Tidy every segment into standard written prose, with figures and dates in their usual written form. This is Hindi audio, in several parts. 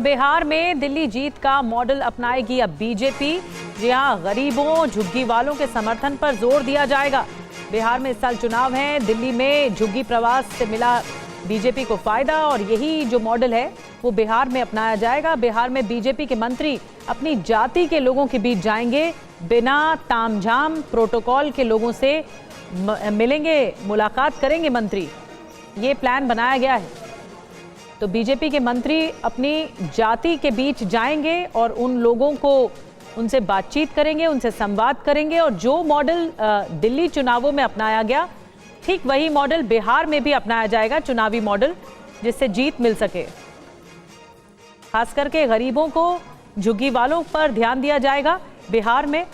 बिहार में दिल्ली जीत का मॉडल अपनाएगी अब बीजेपी। जी हां, गरीबों झुग्गी वालों के समर्थन पर जोर दिया जाएगा। बिहार में इस साल चुनाव हैं, दिल्ली में झुग्गी प्रवास से मिला बीजेपी को फायदा और यही जो मॉडल है वो बिहार में अपनाया जाएगा। बिहार में बीजेपी के मंत्री अपनी जाति के लोगों के बीच जाएंगे, बिना तामझाम प्रोटोकॉल के लोगों से मिलेंगे, मुलाकात करेंगे मंत्री। ये प्लान बनाया गया है। तो बीजेपी के मंत्री अपनी जाति के बीच जाएंगे और उन लोगों को उनसे बातचीत करेंगे, उनसे संवाद करेंगे और जो मॉडल दिल्ली चुनावों में अपनाया गया ठीक वही मॉडल बिहार में भी अपनाया जाएगा, चुनावी मॉडल, जिससे जीत मिल सके। खास करके गरीबों को, झुग्गी वालों पर ध्यान दिया जाएगा बिहार में।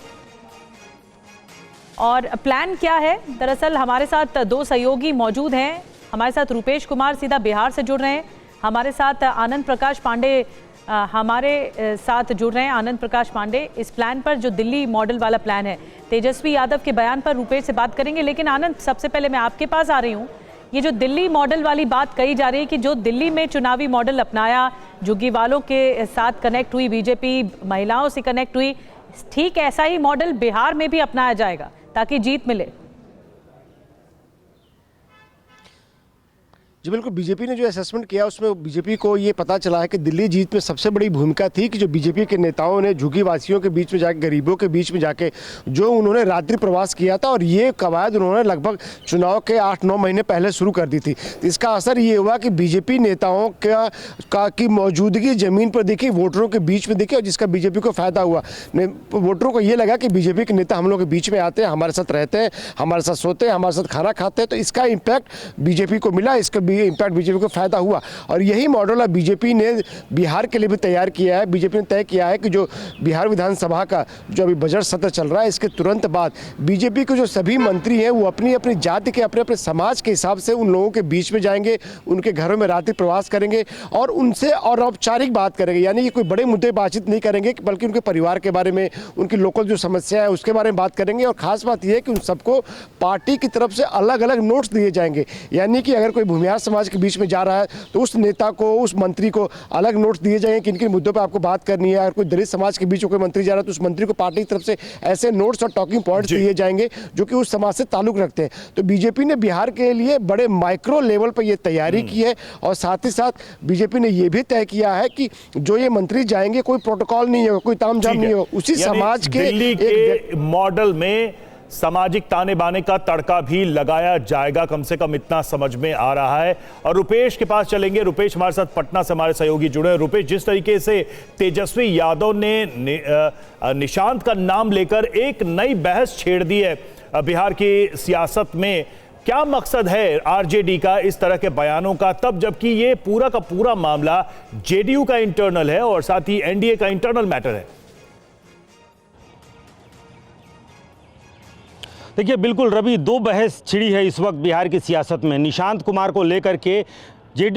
और प्लान क्या है? दरअसल हमारे साथ दो सहयोगी मौजूद हैं। हमारे साथ रूपेश कुमार सीधा बिहार से जुड़ रहे हैं, हमारे साथ आनंद प्रकाश पांडे हमारे साथ जुड़ रहे हैं। आनंद प्रकाश पांडे, इस प्लान पर जो दिल्ली मॉडल वाला प्लान है, तेजस्वी यादव के बयान पर रूपेश से बात करेंगे। लेकिन आनंद, सबसे पहले मैं आपके पास आ रही हूँ। ये जो दिल्ली मॉडल वाली बात कही जा रही है कि जो दिल्ली में चुनावी मॉडल अपनाया, झुग्गी वालों के साथ कनेक्ट हुई बीजेपी, महिलाओं से कनेक्ट हुई, ठीक ऐसा ही मॉडल बिहार में भी अपनाया जाएगा ताकि जीत मिले। जी बिल्कुल, बीजेपी ने जो असेसमेंट किया उसमें बीजेपी को ये पता चला है कि दिल्ली जीत में सबसे बड़ी भूमिका थी कि जो बीजेपी के नेताओं ने झुग्गी वासियों के बीच में जाके, गरीबों के बीच में जाके जो उन्होंने रात्रि प्रवास किया था और ये कवायद उन्होंने लगभग चुनाव के 8-9 महीने पहले शुरू कर दी थी। तो इसका असर ये हुआ कि बीजेपी नेताओं की मौजूदगी ज़मीन पर दिखी, वोटरों के बीच में दिखी और जिसका बीजेपी को फ़ायदा हुआ। वोटरों को ये लगा कि बीजेपी के नेता हम लोग के बीच में आते हैं, हमारे साथ रहते हैं, हमारे साथ सोते हैं, हमारे साथ खाना खाते हैं। तो इसका इम्पैक्ट बीजेपी को मिला, इसका इम्पैक्ट बीजेपी को फायदा हुआ और यही मॉडल अब बीजेपी ने बिहार के लिए भी तैयार किया है। बीजेपी ने तय किया है कि जो बिहार विधानसभा का जो अभी बजट सत्र चल रहा है, इसके तुरंत बाद बीजेपी के जो सभी मंत्री हैं वो अपनी अपनी जाति के, अपने अपने समाज के हिसाब से उन लोगों के बीच में जाएंगे, उनके घरों में रात्रि प्रवास करेंगे और उनसे और औपचारिक बात करेंगे। यानी कि कोई बड़े मुद्दे बातचीत नहीं करेंगे, बल्कि उनके परिवार के बारे में, उनकी लोकल जो समस्या है उसके बारे में बात करेंगे। और खास बात यह है कि उन सबको पार्टी की तरफ से अलग अलग नोट्स दिए जाएंगे। यानी कि अगर कोई भूमिहार समाज के बीच में जा रहा है तो उस नेता को, उस मंत्री को अलग नोट्स दिए जाएंगे किन किन मुद्दों पर आपको बात करनी है। अगर कोई दलित समाज के बीच में कोई मंत्री जा रहा है तो उस मंत्री को पार्टी की तरफ से ऐसे नोट्स और टॉकिंग पॉइंट्स दिए जाएंगे जो कि उस समाज से ताल्लुक रखते हैं। तो बीजेपी ने बिहार के लिए बड़े माइक्रो लेवल पर यह तैयारी की है और साथ ही साथ बीजेपी ने यह भी तय किया है कि जो ये मंत्री जाएंगे कोई प्रोटोकॉल नहीं हो, कोई तामझाम नहीं हो, उसी समाज के मॉडल में सामाजिक ताने बाने का तड़का भी लगाया जाएगा, कम से कम इतना समझ में आ रहा है। और रुपेश के पास चलेंगे। रुपेश हमारे साथ पटना से हमारे सहयोगी जुड़े हैं। रुपेश, जिस तरीके से तेजस्वी यादव ने निशांत का नाम लेकर एक नई बहस छेड़ दी है बिहार की सियासत में, क्या मकसद है आरजेडी का इस तरह के बयानों का, तब जबकि ये पूरा का पूरा मामला जेडीयू का इंटरनल है और साथ ही एनडीए का इंटरनल मैटर है? देखिए बिल्कुल रवि, दो बहस छिड़ी है इस वक्त बिहार की सियासत में। निशांत कुमार को लेकर के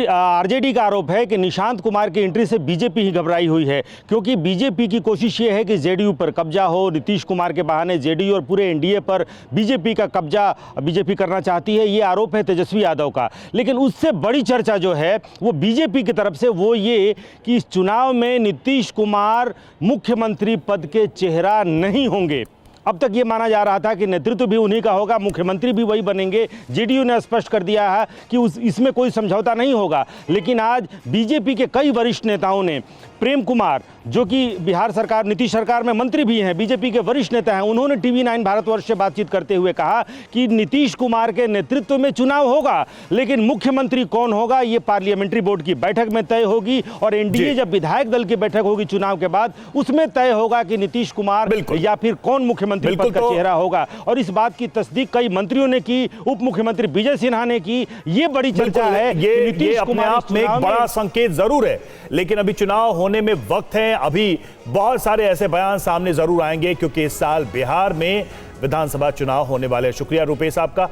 आरजेडी का आरोप है कि निशांत कुमार की एंट्री से बीजेपी ही घबराई हुई है, क्योंकि बीजेपी की कोशिश ये है कि जेडीयू पर कब्जा हो। नीतीश कुमार के बहाने जेडीयू और पूरे एनडीए पर बीजेपी का कब्जा बीजेपी करना चाहती है, ये आरोप है तेजस्वी यादव का। लेकिन उससे बड़ी चर्चा जो है वो बीजेपी की तरफ से वो ये कि इस चुनाव में नीतीश कुमार मुख्यमंत्री पद के चेहरा नहीं होंगे। अब तक ये माना जा रहा था कि नेतृत्व भी उन्हीं का होगा, मुख्यमंत्री भी वही बनेंगे। जेडीयू ने स्पष्ट कर दिया है कि इसमें कोई समझौता नहीं होगा। लेकिन आज बीजेपी के कई वरिष्ठ नेताओं ने, प्रेम कुमार जो कि बिहार सरकार, नीतीश सरकार में मंत्री भी हैं, बीजेपी के वरिष्ठ नेता हैं, उन्होंने TV9 भारतवर्ष से बातचीत करते हुए कहा कि नीतीश कुमार के नेतृत्व में चुनाव होगा, लेकिन मुख्यमंत्री कौन होगा ये पार्लियामेंट्री बोर्ड की बैठक में तय होगी और एनडीए जब विधायक दल की बैठक होगी चुनाव के बाद, उसमें तय होगा कि नीतीश कुमार या फिर कौन मुख्यमंत्री पद का चेहरा होगा। और इस बात की तस्दीक कई मंत्रियों ने की, उप मुख्यमंत्री विजय सिन्हा ने की। ये बड़ी चर्चा है। ये अपने आप में एक बड़ा संकेत जरूर है, लेकिन अभी चुनाव होने में वक्त है। अभी बहुत सारे ऐसे बयान सामने जरूर आएंगे क्योंकि इस साल बिहार में विधानसभा चुनाव होने वाले हैं। शुक्रिया रुपेश आपका।